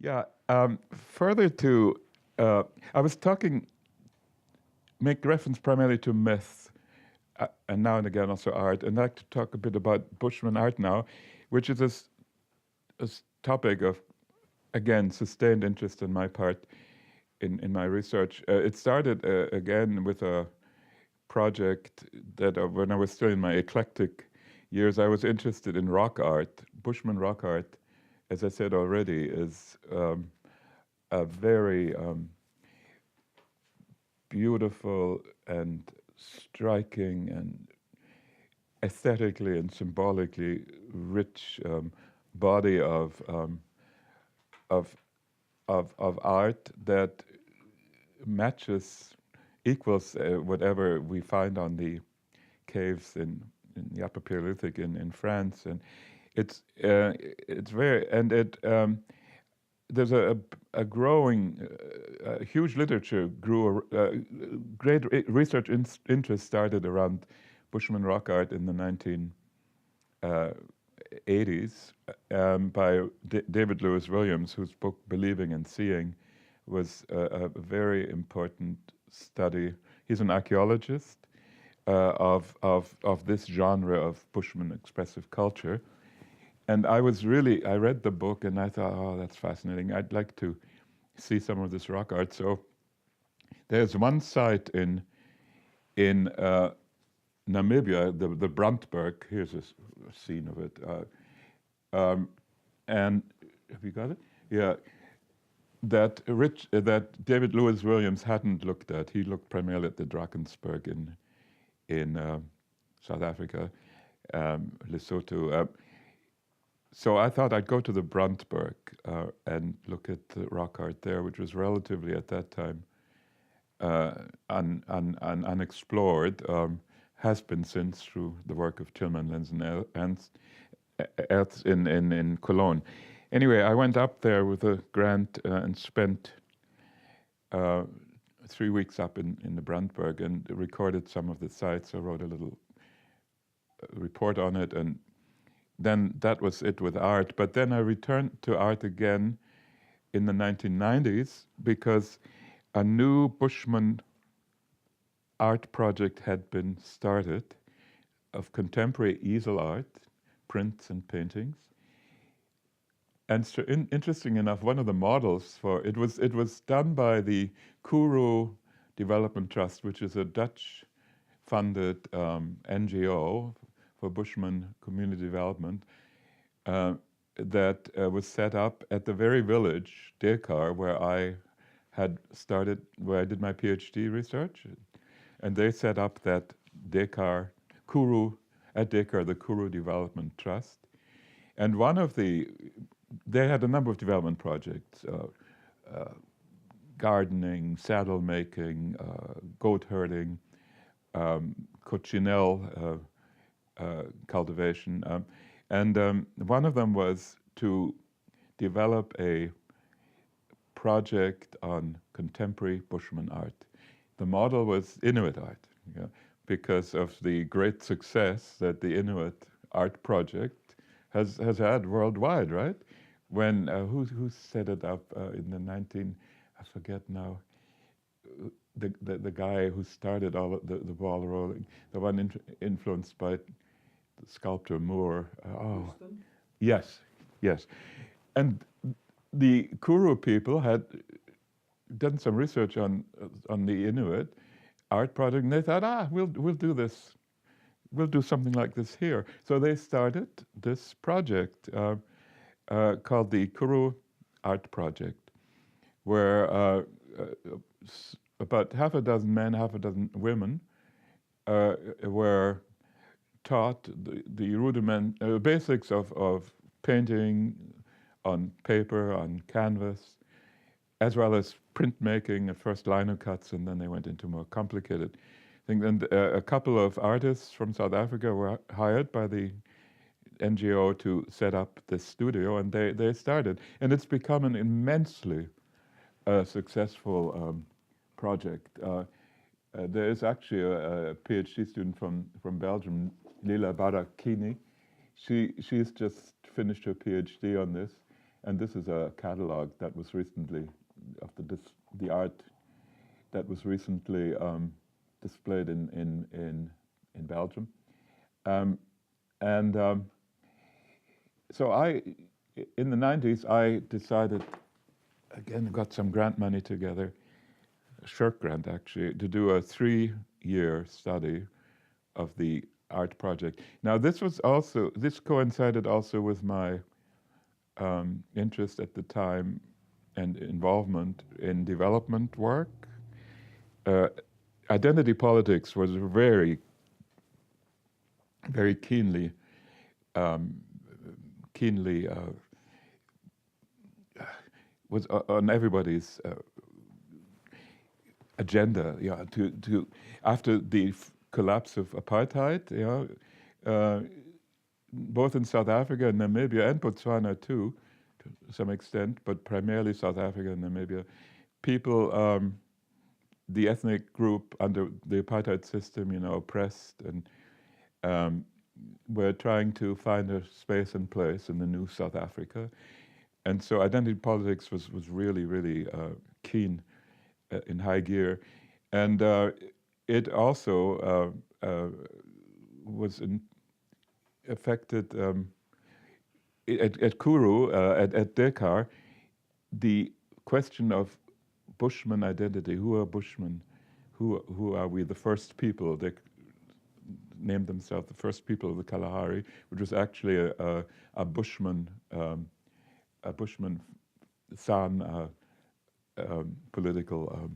Yeah. Further to, I was make reference primarily to myth, and now and again also art, and I'd like to talk a bit about Bushman art now, which is this topic of, again, sustained interest on my part in my research. It started again with a project that when I was still in my eclectic years, I was interested in rock art. Bushman rock art, as I said already, is a very beautiful and striking and aesthetically and symbolically rich body of of art that matches, equals whatever we find on the caves in the Upper Paleolithic in France, and it's very and it there's a growing, huge literature grew, great research interest started around Bushman rock art in the 1980s by David Lewis Williams, whose book Believing and Seeing was a very important study. He's an archaeologist of this genre of Bushman expressive culture. And I read the book and I thought, oh, that's fascinating. I'd like to see some of this rock art. So there's one site in Namibia, the Brandberg. Here's a scene of it. And have you got it? Yeah. That David Lewis Williams hadn't looked at. He looked primarily at the Drakensberg in South Africa, Lesotho. So I thought I'd go to the Brandberg and look at the rock art there, which was relatively at that time unexplored, has been since through the work of Tillman, Lenz, and Ernst in Cologne. Anyway, I went up there with a grant and spent 3 weeks up in the Brandberg and recorded some of the sites. I wrote a little report on it, and then that was it with art. But then I returned to art again in the 1990s because a new Bushman art project had been started of contemporary easel art, prints and paintings. And so interesting enough, one of the models for it was done by the Kourou Development Trust, which is a Dutch-funded NGO for Bushman community development that was set up at the very village, Dekar, where I had started, where I did my PhD research. And they set up that Dekar, at Dekar, the Kourou Development Trust. And they had a number of development projects, gardening, saddle making, goat herding, cochinelle cultivation. And one of them was to develop a project on contemporary Bushman art. The model was Inuit art, because of the great success that the Inuit art project has had worldwide, right? When who set it up in the I forget now, the guy who started all of the ball rolling, the one influenced by the sculptor Moore. Yes, yes, and the Kourou people had done some research on the Inuit art project, and they thought, we'll do this, we'll do something like this here. So they started this project called the Kourou Art Project, where about half a dozen men, half a dozen women were taught the basics of painting on paper, on canvas, as well as printmaking, at first lino cuts, and then they went into more complicated things. And a couple of artists from South Africa were hired by the NGO to set up this studio, and they started. And it's become an immensely successful project. There is actually a PhD student from Belgium, Lila Barakini. She's just finished her PhD on this, And this is a catalog that was recently of the art that was recently displayed in Belgium. So in the 90s, I decided, again, got some grant money together, a short grant actually, to do a 3-year study of the art project. Now this coincided also with my interest at the time and involvement in development work. Identity politics was very, very keenly was on everybody's agenda. Yeah, to after the collapse of apartheid, both in South Africa and Namibia and Botswana too, to some extent, but primarily South Africa and Namibia, people, the ethnic group under the apartheid system, oppressed, and were trying to find a space and place in the new South Africa. And so identity politics was really, really keen in high gear. And it also was affected at Kuru, at Dekar, the question of Bushman identity. Who are Bushmen? Who are we? The first people. They named themselves the first people of the Kalahari, which was actually a Bushman San political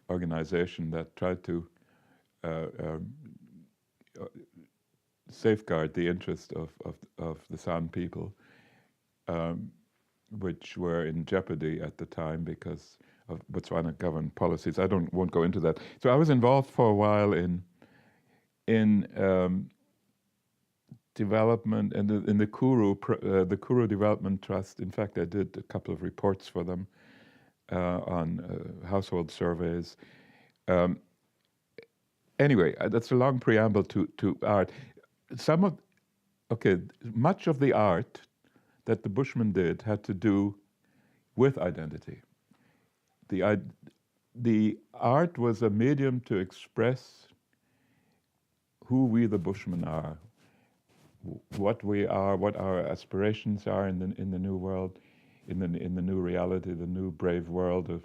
organization that tried to safeguard the interest of the San people, which were in jeopardy at the time because of Botswana government policies. Won't go into that. So I was involved for a while in development and in the Kuru Development Trust. In fact, I did a couple of reports for them on household surveys. Anyway, that's a long preamble to art. Much of the art that the Bushmen did had to do with identity. The art was a medium to express who we the Bushmen are, what we are, what our aspirations are in the new world, in the new reality, the new brave world of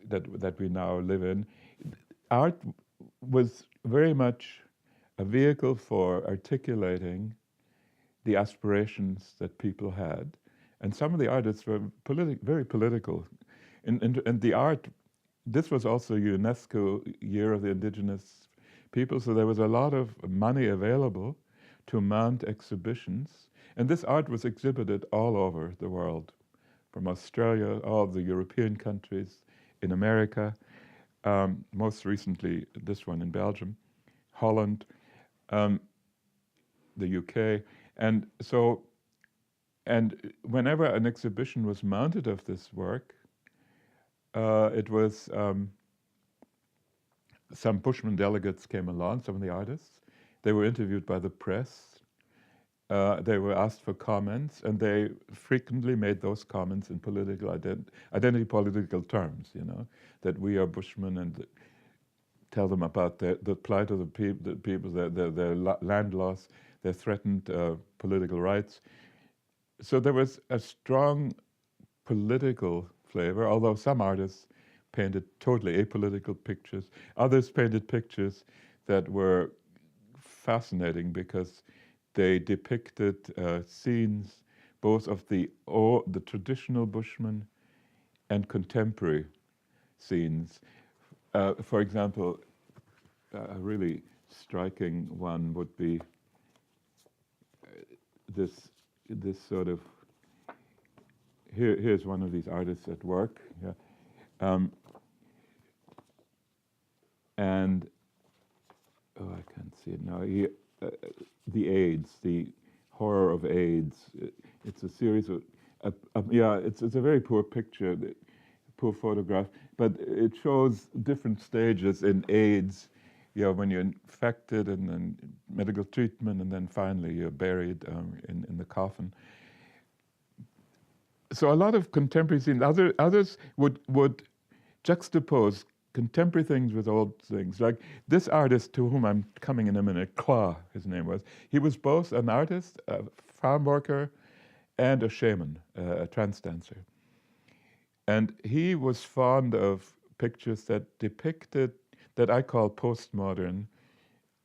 that we now live in. Art was very much a vehicle for articulating the aspirations that people had, and some of the artists were very political. And the art, this was also UNESCO Year of the Indigenous People, so there was a lot of money available to mount exhibitions, and this art was exhibited all over the world, from Australia, all of the European countries, in America, most recently this one in Belgium, Holland, the UK, and whenever an exhibition was mounted of this work, it was some Bushman delegates came along, some of the artists. They were interviewed by the press. They were asked for comments, and they frequently made those comments in political identity political terms, that we are Bushmen, and tell them about the plight of the people, their land loss, their threatened political rights. So there was a strong political flavor, although some artists painted totally apolitical pictures. Others painted pictures that were fascinating because they depicted scenes both of the traditional Bushmen and contemporary scenes. For example, a really striking one would be this sort of, here's one of these artists at work, and I can't see it now. The AIDS, the horror of AIDS. It's a series of, it's a very poor picture, poor photograph, but it shows different stages in AIDS. When you're infected, and then medical treatment, and then finally you're buried in the coffin. so a lot of contemporary scenes, others would juxtapose contemporary things with old things. Like this artist to whom I'm coming in a minute, Claw, his name was. He was both an artist, a farm worker, and a shaman, a trance dancer. And he was fond of pictures that depicted, that I call postmodern,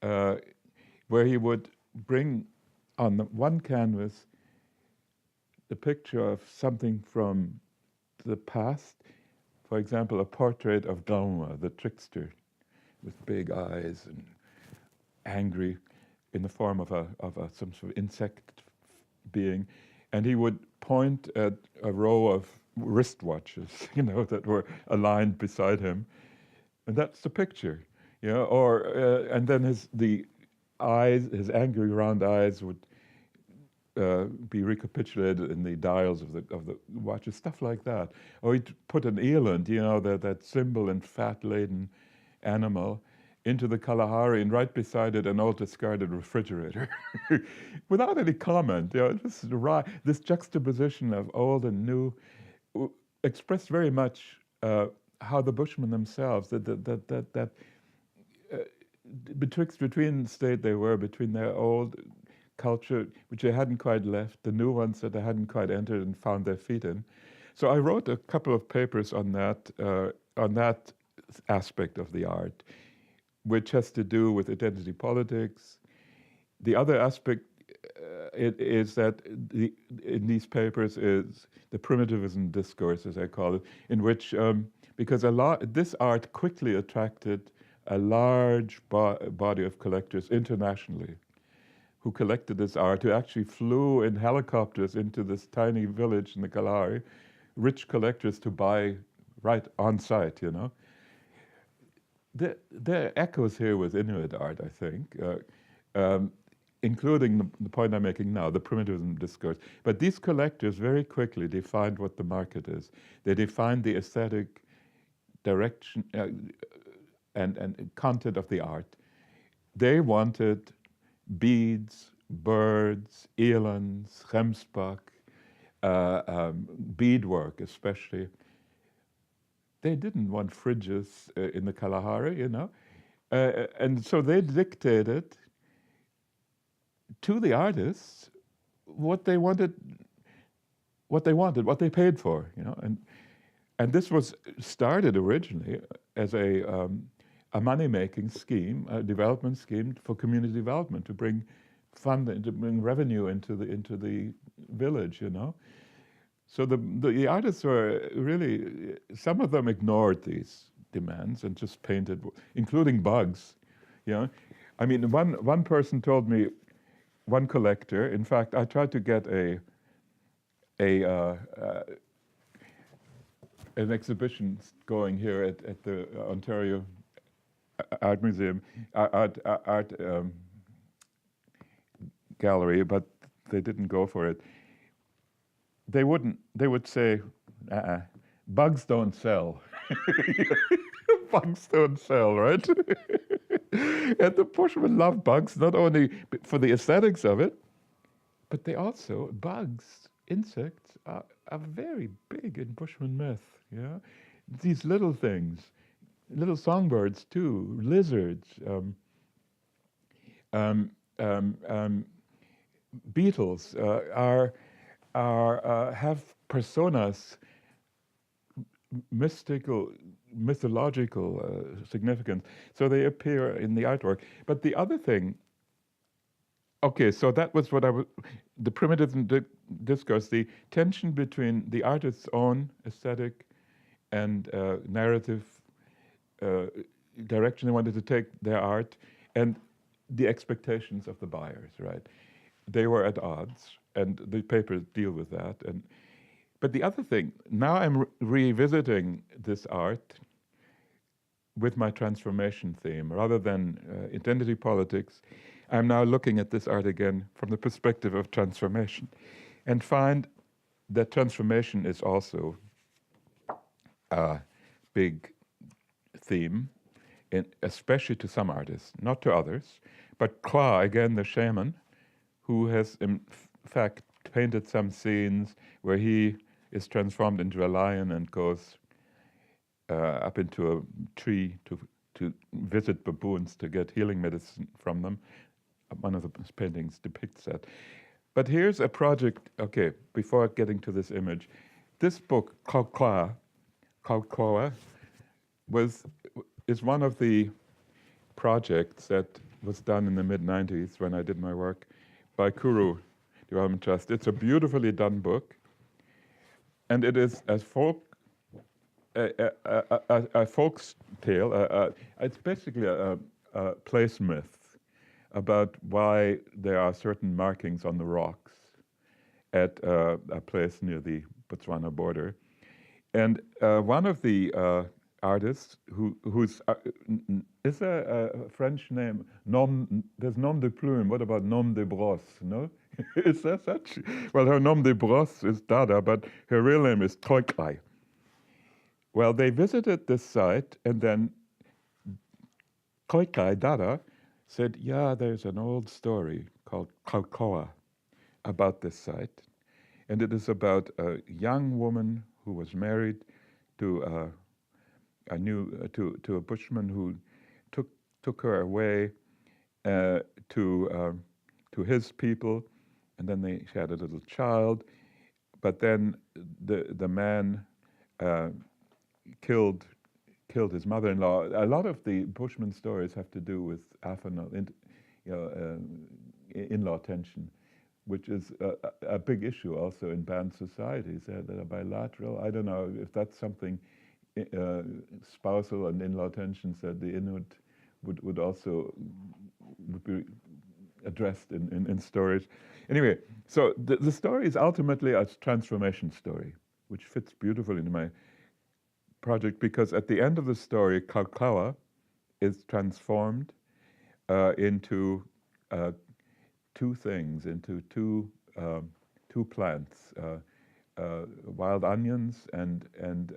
where he would bring on one canvas the picture of something from the past. For example, a portrait of Laurier, the trickster, with big eyes and angry, in the form of some sort of insect being, and he would point at a row of wristwatches, that were aligned beside him, and that's the picture, Or and then his angry round eyes would be recapitulated in the dials of the watches, stuff like that. Or he'd put an eland, that simple and fat-laden animal, into the Kalahari, and right beside it an old discarded refrigerator, without any comment. This juxtaposition of old and new expressed very much how the Bushmen themselves, between the state they were, between their old culture, which they hadn't quite left, the new ones that they hadn't quite entered and found their feet in. So I wrote a couple of papers on that aspect of the art, which has to do with identity politics. The other aspect is that in these papers is the primitivism discourse, as I call it, in which, because this art quickly attracted a large body of collectors internationally, who collected this art, who actually flew in helicopters into this tiny village in the Kalahari, rich collectors to buy right on site, There are echoes here with Inuit art, I think, including the point I'm making now, the primitivism discourse. But these collectors very quickly defined what the market is. They defined the aesthetic direction and content of the art. They wanted beads, birds, elands, remsbach, beadwork especially. They didn't want fridges in the Kalahari, and so they dictated to the artists what they wanted, what they paid for, and this was started originally as a money-making scheme, a development scheme for community development, to bring to bring revenue into the village, So the artists were really, some of them ignored these demands and just painted, including bugs, I mean, one person told me, one collector, in fact, I tried to get an exhibition going here at the Ontario Art Museum, art gallery, but they didn't go for it. They would say, bugs don't sell. Bugs don't sell, right? And the Bushmen love bugs, not only for the aesthetics of it, but bugs, insects, are very big in Bushman myth, These little things, little songbirds too, lizards, beetles have personas, mythological significance. So they appear in the artwork. But the other thing, okay, so that was the primitivism discourse, the tension between the artist's own aesthetic and narrative direction they wanted to take their art, and the expectations of the buyers, right? They were at odds, and the papers deal with that. But the other thing, now I'm revisiting this art with my transformation theme. Rather than identity politics, I'm now looking at this art again from the perspective of transformation, and find that transformation is also a big theme, especially to some artists, not to others. But Kla, again, the shaman, who has in fact painted some scenes where he is transformed into a lion and goes up into a tree to visit baboons to get healing medicine from them. One of the paintings depicts that. But here's a project, okay, before getting to this image. This book, CASCA, is one of the projects that was done in the mid-90s when I did my work by Kuru Development Trust. It's a beautifully done book, and it is a folk tale. It's basically a place myth about why there are certain markings on the rocks at a place near the Botswana border. And one of the artists who's is a French name, there's nom de plume. What about nom de brosse? No, is there such? Well, her nom de brosse is Dada, but her real name is Trickster. Well, they visited this site, and then Trickster, Dada, said, yeah, there's an old story called Kalkoa about this site, and it is about a young woman who was married to a Bushman who took her away to his people, and then she had a little child, but then the man killed his mother-in-law. A lot of the Bushman stories have to do with in-law tension, which is a big issue also in banned societies. That are bilateral. I don't know if that's something spousal and in-law tensions that the Inuit would also be addressed in stories. Anyway, so the story is ultimately a transformation story, which fits beautifully in my project, because at the end of the story, Kalkaua is transformed into two things, into two plants, wild onions and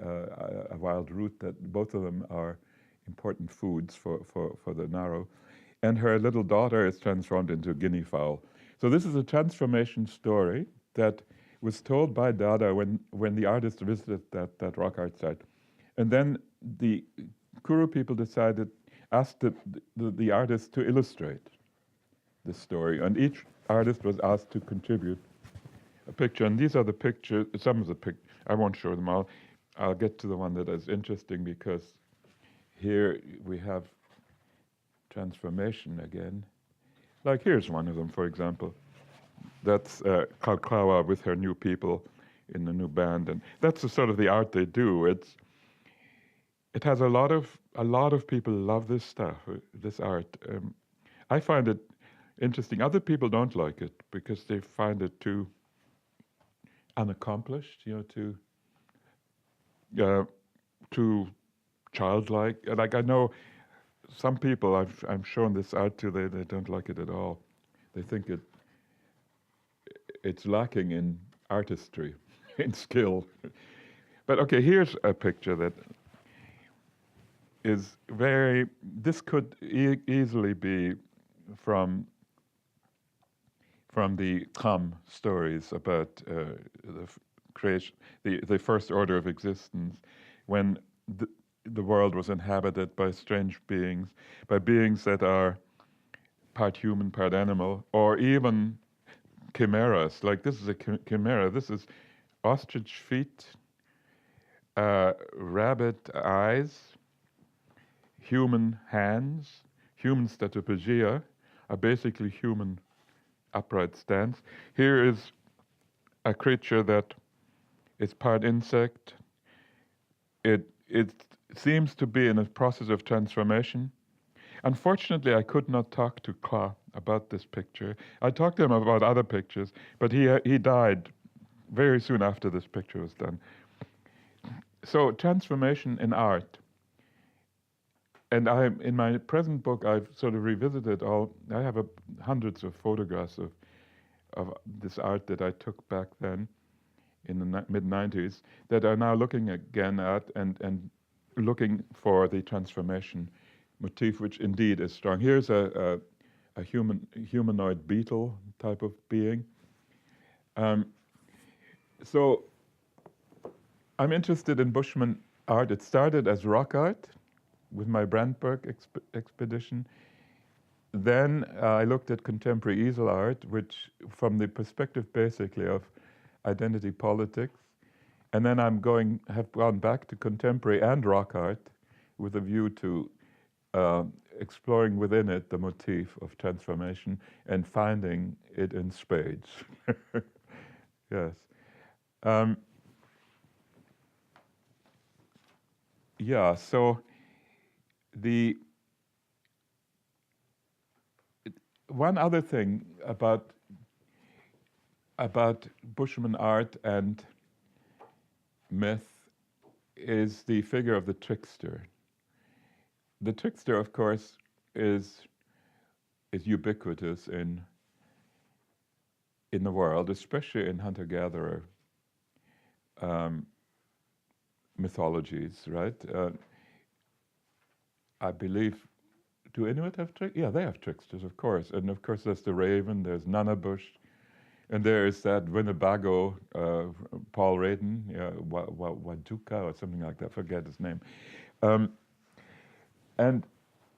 a wild root, that both of them are important foods for the Naro. And her little daughter is transformed into a guinea fowl. So this is a transformation story that was told by Dada when the artist visited that rock art site. And then the Kuru people asked the artist to illustrate the story. And each artist was asked to contribute a picture. And these are the pictures, some of the pictures. I won't show them all. I'll get to the one that is interesting, because here we have transformation again. Like here's one of them, for example. That's Kalkaua with her new people in the new band. And that's the sort of the art they do. It has a lot of people love this stuff, this art. I find it interesting. Other people don't like it because they find it too unaccomplished, too childlike. Like I know some people I'm shown this art to, they don't like it at all. They think it's lacking in artistry, in skill. But okay, here's a picture that is this could easily be from the Kam stories about the creation, the first order of existence, when the world was inhabited by strange beings, by beings that are part human, part animal, or even chimeras. Like this is a chimera. This is ostrich feet, rabbit eyes, human hands. Human statopagia, a basically human upright stance. Here is a creature that is part insect. It seems to be in a process of transformation. Unfortunately, I could not talk to Ka about this picture. I talked to him about other pictures, but he died very soon after this picture was done. So transformation in art. And in my present book, I've sort of revisited I have hundreds of photographs of this art that I took back then in the mid-90s that are now looking again at and looking for the transformation motif, which indeed is strong. Here's a humanoid beetle type of being. So I'm interested in Bushman art. It started as rock art with my Brandberg expedition. Then I looked at contemporary easel art, which from the perspective basically of identity politics. And then have gone back to contemporary and rock art with a view to exploring within it the motif of transformation and finding it in spades. Yes. Yeah, so one other thing about Bushman art and myth is the figure of the trickster. The trickster, of course, is ubiquitous in the world, especially in hunter-gatherer mythologies, right? I believe, do Inuit have tricksters? Yeah, they have tricksters, of course. And of course, there's the raven, there's Nunnabush, and there's that Winnebago, Paul Radin, yeah, Waduka or something like that, forget his name. And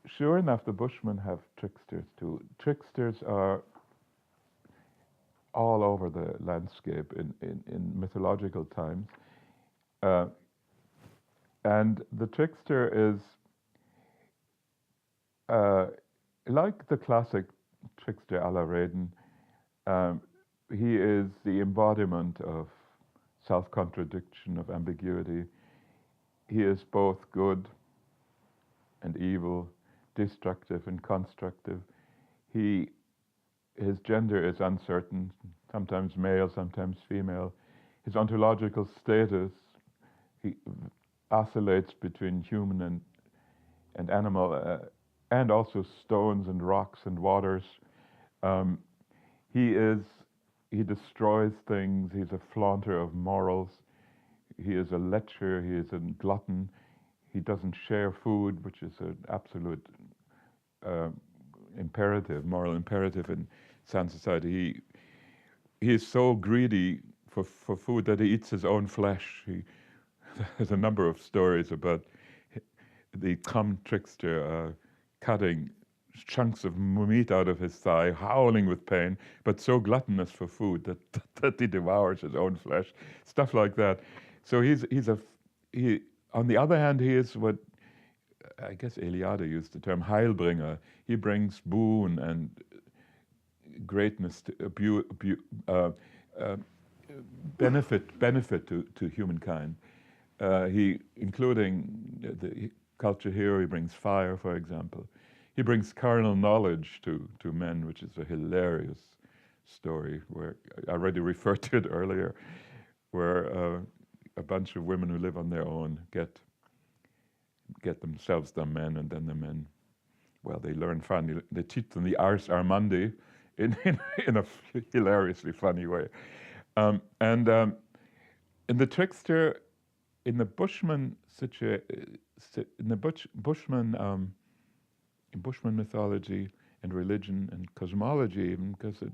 sure enough, the Bushmen have tricksters too. Tricksters are all over the landscape in mythological times. And the trickster is like the classic trickster a la Radin. He is the embodiment of self-contradiction, of ambiguity. He is both good and evil, destructive and constructive. His gender is uncertain, sometimes male, sometimes female. His ontological status, he oscillates between human and animal, and also stones and rocks and waters. He destroys things. He's a flaunter of morals. He is a lecher. He is a glutton. He doesn't share food, which is an absolute imperative, moral imperative in San society. He is so greedy for food that he eats his own flesh. There's a number of stories about the cum trickster cutting chunks of meat out of his thigh, howling with pain, but so gluttonous for food that he devours his own flesh, stuff like that. So he. On the other hand, he is what I guess Eliade used the term Heilbringer. He brings boon and greatness, benefit to humankind. Including the culture hero, he brings fire, for example. He brings carnal knowledge to men, which is a hilarious story where I already referred to it earlier, where a bunch of women who live on their own get themselves the men, and then the men, well, they learn funny. They teach them the ars armandi in a hilariously funny way. And in the trickster, in the Bushman Bushman mythology and religion and cosmology, even because it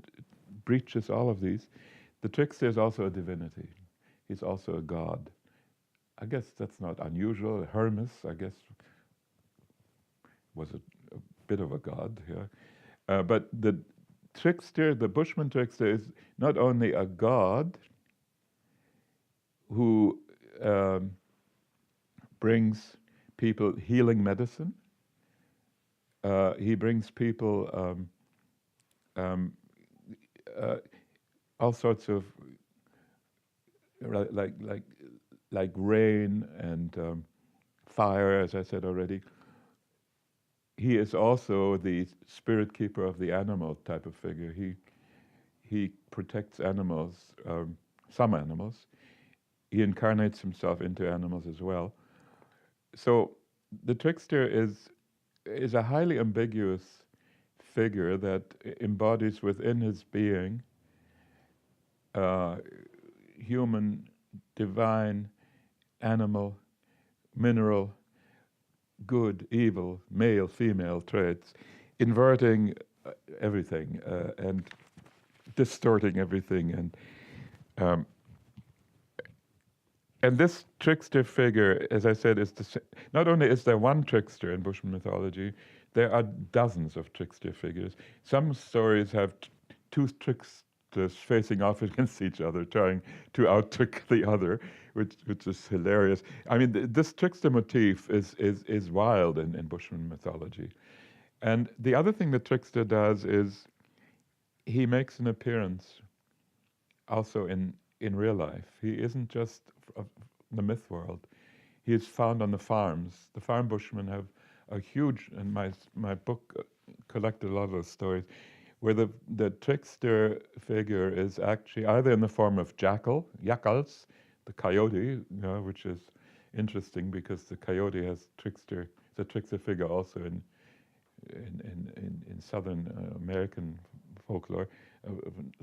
breaches all of these, the trickster is also a divinity. He's also a god. I guess that's not unusual. Hermes, I guess, was a bit of a god, yeah. But the trickster, the Bushman trickster, is not only a god who brings people healing medicine. He brings people all sorts of like rain and fire, as I said already. He is also the spirit keeper of the animal type of figure. He protects animals, some animals. He incarnates himself into animals as well. So the trickster is a highly ambiguous figure that embodies within his being human, divine, animal, mineral, good, evil, male, female traits, inverting everything and distorting everything. And And this trickster figure, as I said, is not only is there one trickster in Bushman mythology, there are dozens of trickster figures. Some stories have two tricksters facing off against each other, trying to out-trick the other, which is hilarious. I mean, this trickster motif is wild in Bushman mythology. And the other thing the trickster does is he makes an appearance also in real life. He isn't just of the myth world. He is found on the farms. The farm bushmen have a huge, and my book collected a lot of those stories, where the trickster figure is actually either in the form of jackals, the coyote, you know, which is interesting because the coyote has it's a trickster figure also in Southern American folklore,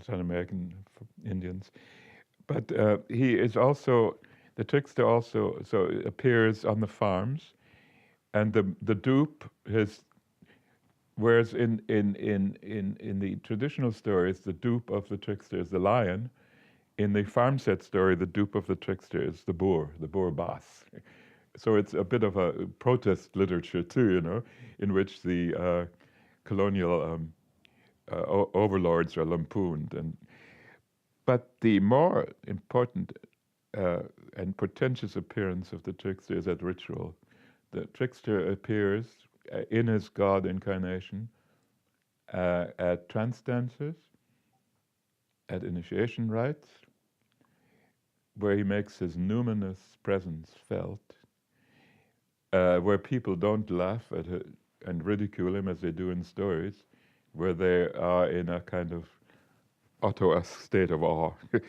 Southern American Indians. But he is also, the trickster also appears on the farms, and the dupe, whereas in the traditional stories, the dupe of the trickster is the lion. In the farm set story, the dupe of the trickster is the boer boss. So it's a bit of a protest literature too, you know, in which the colonial overlords are lampooned. But the more important and portentous appearance of the trickster is at ritual. The trickster appears in his god incarnation at trance dances, at initiation rites, where he makes his numinous presence felt, where people don't laugh at him and ridicule him as they do in stories, where they are in a kind of Otto-esque state of awe. You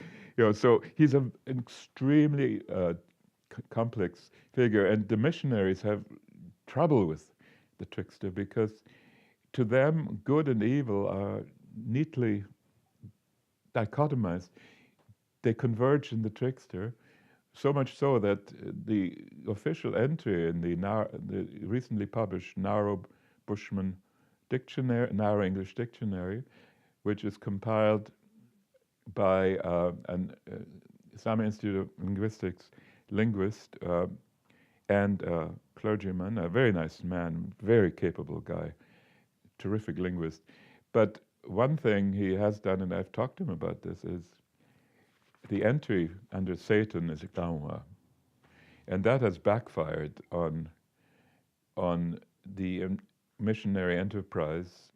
know, so he's an extremely complex figure, and the missionaries have trouble with the trickster because to them, good and evil are neatly dichotomized. They converge in the trickster, so much so that the official entry in the recently published Narrow Bushman Dictionary, Narrow English Dictionary, which is compiled by an Sami Institute of Linguistics linguist and clergyman, a very nice man, very capable guy, terrific linguist. But one thing he has done, and I've talked to him about this, is the entry under Satan is Gawa. And that has backfired on the missionary enterprise